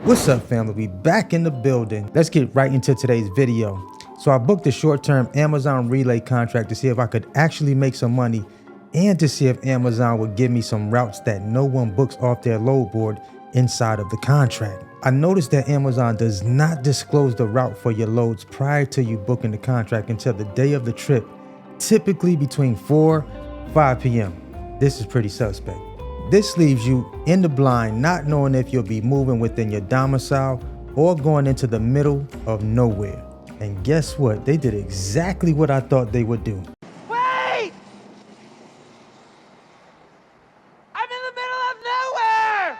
What's up, family? We back in the building. Let's get right into today's video. So I booked a short-term Amazon relay contract to see if I could actually make some money and to see if Amazon would give me some routes that no one books off their load board inside of the contract. I noticed that Amazon does not disclose the route for your loads prior to you booking the contract until the day of the trip, typically between 5 p.m. This is pretty suspect. This leaves you in the blind, not knowing if you'll be moving within your domicile or going into the middle of nowhere. And guess what? They did exactly what I thought they would do. Wait! I'm in the middle of nowhere!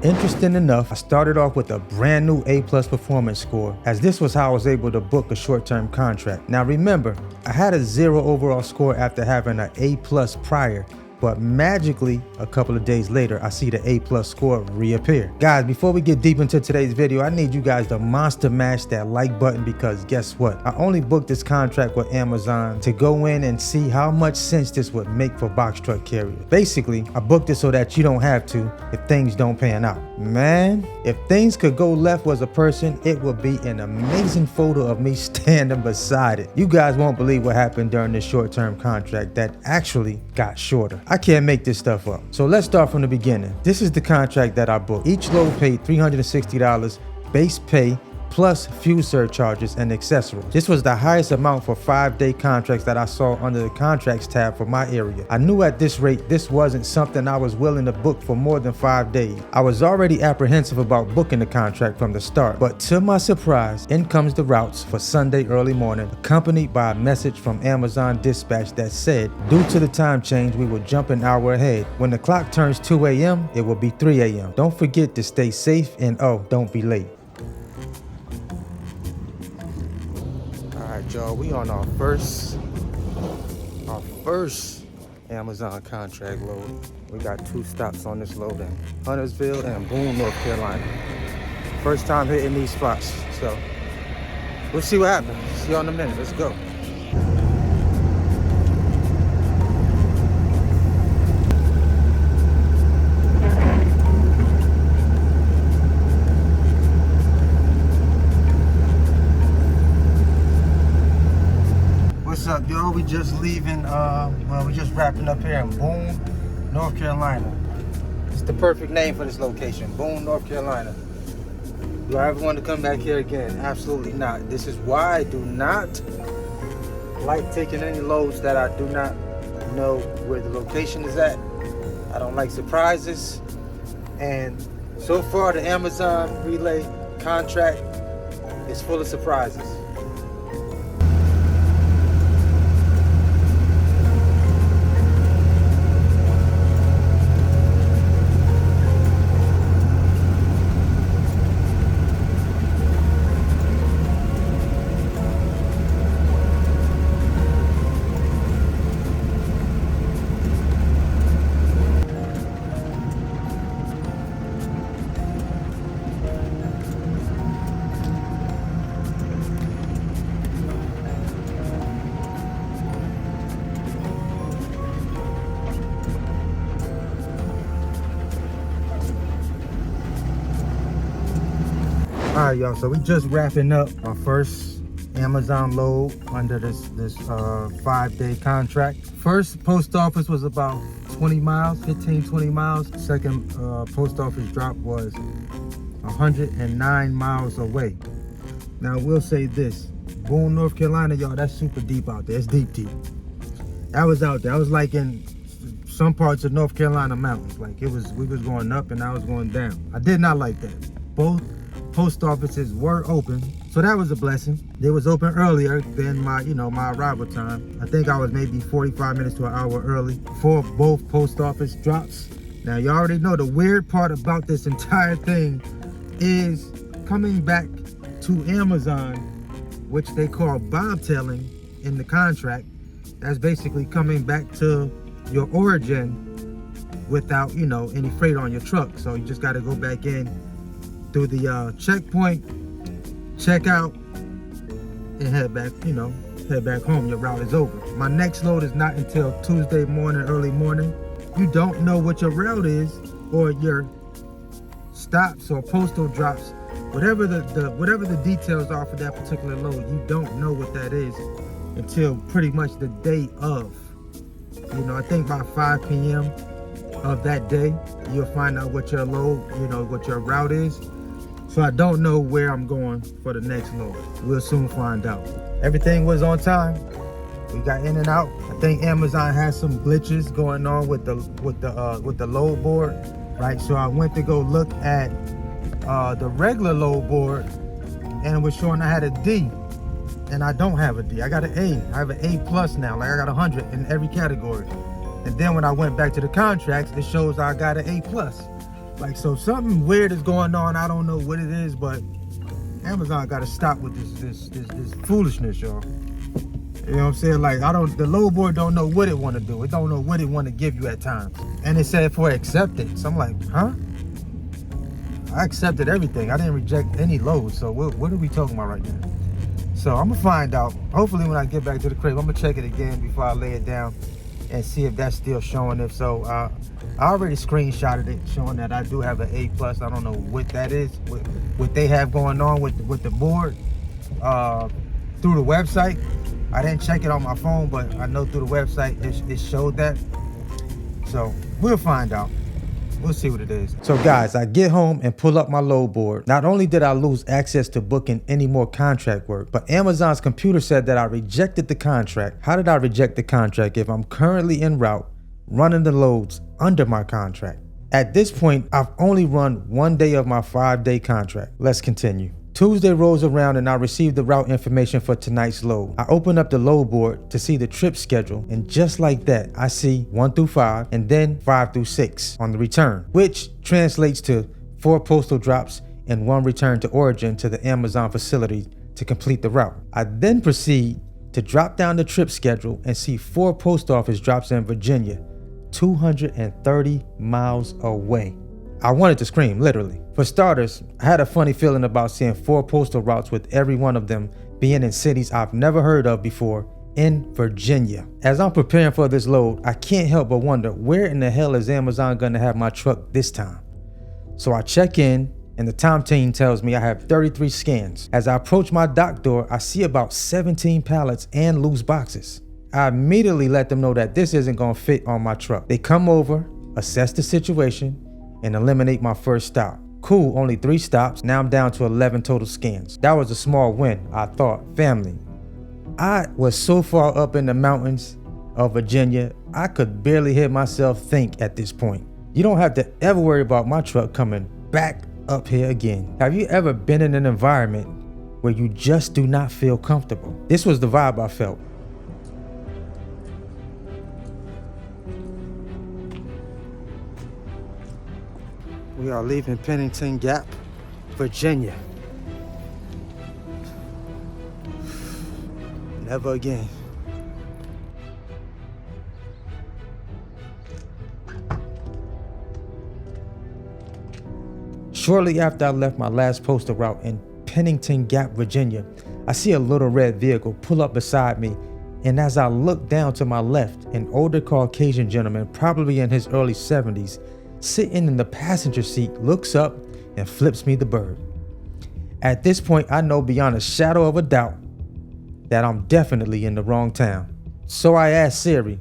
Interesting enough, I started off with a brand new A+ performance score, as this was how I was able to book a short-term contract. Now remember, I had a 0 overall score after having an A+ prior, but magically, a couple of days later, I see the A+ score reappear. Guys, before we get deep into today's video, I need you guys to monster mash that like button, because guess what? I only booked this contract with Amazon to go in and see how much sense this would make for box truck carriers. Basically, I booked it so that you don't have to if things don't pan out. Man, if things could go left was a person, it would be an amazing photo of me standing beside it. You guys won't believe what happened during this short-term contract that actually got shorter. I can't make this stuff up. So let's start from the beginning. This is the contract that I booked. Each load paid $360 base pay plus fuel surcharges and accessories. This was the highest amount for 5-day contracts that I saw under the contracts tab for my area. I knew at this rate, this wasn't something I was willing to book for more than 5 days. I was already apprehensive about booking the contract from the start, but to my surprise, in comes the routes for Sunday early morning, accompanied by a message from Amazon Dispatch that said, due to the time change, we will jump an hour ahead. When the clock turns 2 a.m., it will be 3 a.m. Don't forget to stay safe and don't be late. Alright, y'all, we on our first Amazon contract load. We got 2 stops on this load in Huntersville and Boone, North Carolina. First time hitting these spots, so we'll see what happens. See you in a minute. Let's go. What's up, y'all? We just leaving, we're just wrapping up here in Boone, North Carolina. It's the perfect name for this location, Boone, North Carolina. Do I ever want to come back here again? Absolutely not. This is why I do not like taking any loads that I do not know where the location is at. I don't like surprises. And so far, the Amazon relay contract is full of surprises. Alright, y'all, so we just wrapping up our first Amazon load under this 5-day contract. First post office was about 20 miles, 20 miles. Second post office drop was 109 miles away. Now, we'll say this, Boone, North Carolina, y'all, that's super deep out there. It's deep. That was out there. I was like in some parts of North Carolina mountains. Like we was going up and I was going down. I did not like that. Both post offices were open, so that was a blessing. They was open earlier than my arrival time. I think I was maybe 45 minutes to an hour early for both post office drops. Now, you already know the weird part about this entire thing is coming back to Amazon, which they call bobtailing in the contract. That's basically coming back to your origin without, any freight on your truck. So you just got to go back in through the checkpoint, check out, and head back home. Your route is over. My next load is not until Tuesday morning, early morning. You don't know what your route is or your stops or postal drops whatever the details are for that particular load, you don't know what that is until pretty much the day of. You know, I think by 5 p.m. of that day, you'll find out what your load, you know, what your route is. So I don't know where I'm going for the next load. We'll soon find out. Everything was on time. We got in and out. I think Amazon has some glitches going on with the load board, right? So I went to go look at the regular load board, and it was showing I had a D, and I don't have a D. I got an A. I have an A+ now. Like I got 100 in every category. And then when I went back to the contracts, it shows I got an A+. Like, so something weird is going on. I don't know what it is, but Amazon got to stop with this foolishness, y'all. You know what I'm saying? Like, the load board don't know what it want to do. It don't know what it want to give you at times. And it said for acceptance. I'm like, huh? I accepted everything. I didn't reject any loads. So what are we talking about right now? So I'm gonna find out. Hopefully when I get back to the crib, I'm gonna check it again before I lay it down and see if that's still showing. If so, I already screenshotted it showing that I do have an A+. I don't know what that is, what they have going on with the board through the website. I didn't check it on my phone, but I know through the website it showed that. So we'll find out. We'll see what it is. So guys, I get home and pull up my load board. Not only did I lose access to booking any more contract work, but Amazon's computer said that I rejected the contract. How did I reject the contract if I'm currently en route running the loads under my contract? At this point, I've only run 1 day of my 5-day contract. Let's continue. Tuesday rolls around and I receive the route information for tonight's load. I open up the load board to see the trip schedule, and just like that, I see 1 through 5 and then 5 through 6 on the return, which translates to 4 postal drops and 1 return to origin to the Amazon facility to complete the route. I then proceed to drop down the trip schedule and see 4 post office drops in Virginia, 230 miles away. I wanted to scream, literally. For starters, I had a funny feeling about seeing 4 postal routes with every one of them being in cities I've never heard of before in Virginia. As I'm preparing for this load, I can't help but wonder, where in the hell is Amazon gonna have my truck this time? So I check in, and the time team tells me I have 33 scans. As I approach my dock door, I see about 17 pallets and loose boxes. I immediately let them know that this isn't gonna fit on my truck. They come over, assess the situation, and eliminate my first stop. Cool, only 3 stops. Now I'm down to 11 total scans. That was a small win, I thought. Family, I was so far up in the mountains of Virginia, I could barely hear myself think at this point. You don't have to ever worry about my truck coming back up here again. Have you ever been in an environment where you just do not feel comfortable? This was the vibe I felt. We are leaving Pennington Gap, Virginia. Never again. Shortly after I left my last postal route in Pennington Gap, Virginia, I see a little red vehicle pull up beside me, and as I look down to my left, an older Caucasian gentleman, probably in his early 70s, sitting in the passenger seat, looks up and flips me the bird. At this point, I know beyond a shadow of a doubt that I'm definitely in the wrong town. So I asked Siri,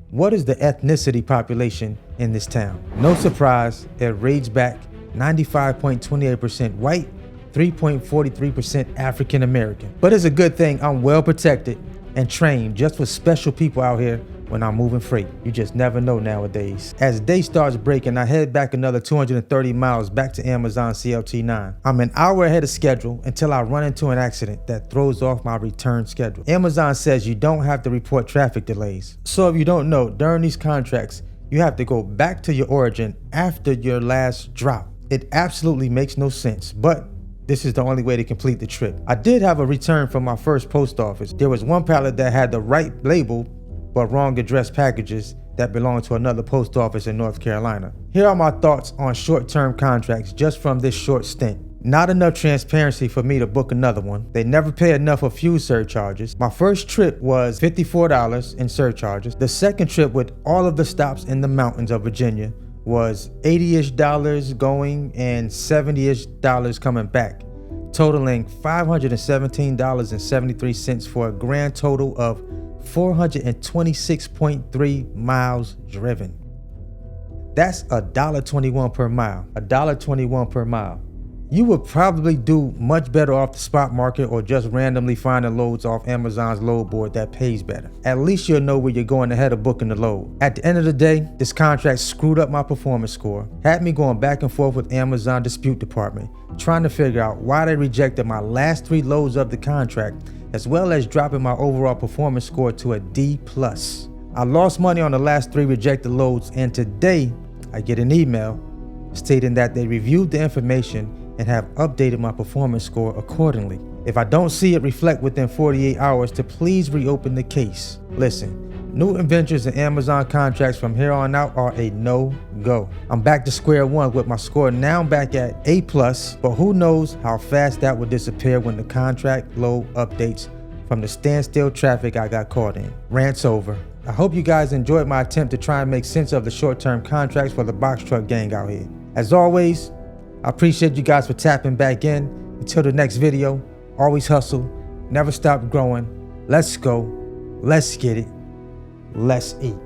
what is the ethnicity population in this town? No surprise, it reads back 95.28% white, 3.43% African American. But it's a good thing I'm well protected and trained just for special people out here when I'm moving freight. You just never know nowadays. As day starts breaking, I head back another 230 miles back to Amazon CLT9. I'm an hour ahead of schedule until I run into an accident that throws off my return schedule. Amazon says you don't have to report traffic delays. So if you don't know, during these contracts, you have to go back to your origin after your last drop. It absolutely makes no sense, but this is the only way to complete the trip. I did have a return from my first post office. There was one pallet that had the right label but wrong address packages that belonged to another post office in North Carolina. Here are my thoughts on short-term contracts just from this short stint. Not enough transparency for me to book another one. They never pay enough for fuel surcharges. My first trip was $54 in surcharges. The second trip with all of the stops in the mountains of Virginia was $80-ish going and $70-ish coming back. totaling $517.73 for a grand total of 426.3 miles driven. That's $1.21 per mile, $1.21 per mile. You would probably do much better off the spot market or just randomly finding loads off Amazon's load board that pays better. At least you'll know where you're going ahead of booking the load. At the end of the day, this contract screwed up my performance score, had me going back and forth with Amazon dispute department, trying to figure out why they rejected my last 3 loads of the contract, as well as dropping my overall performance score to a D+. I lost money on the last 3 rejected loads, and today I get an email stating that they reviewed the information and have updated my performance score accordingly. If I don't see it reflect within 48 hours, to please reopen the case. Listen, new Ventures and Amazon contracts from here on out are a no-go. I'm back to square one with my score now back at A+, but who knows how fast that will disappear when the contract load updates from the standstill traffic I got caught in. Rant's over. I hope you guys enjoyed my attempt to try and make sense of the short-term contracts for the box truck gang out here. As always, I appreciate you guys for tapping back in. Until the next video, always hustle, never stop growing. Let's go, let's get it, let's eat.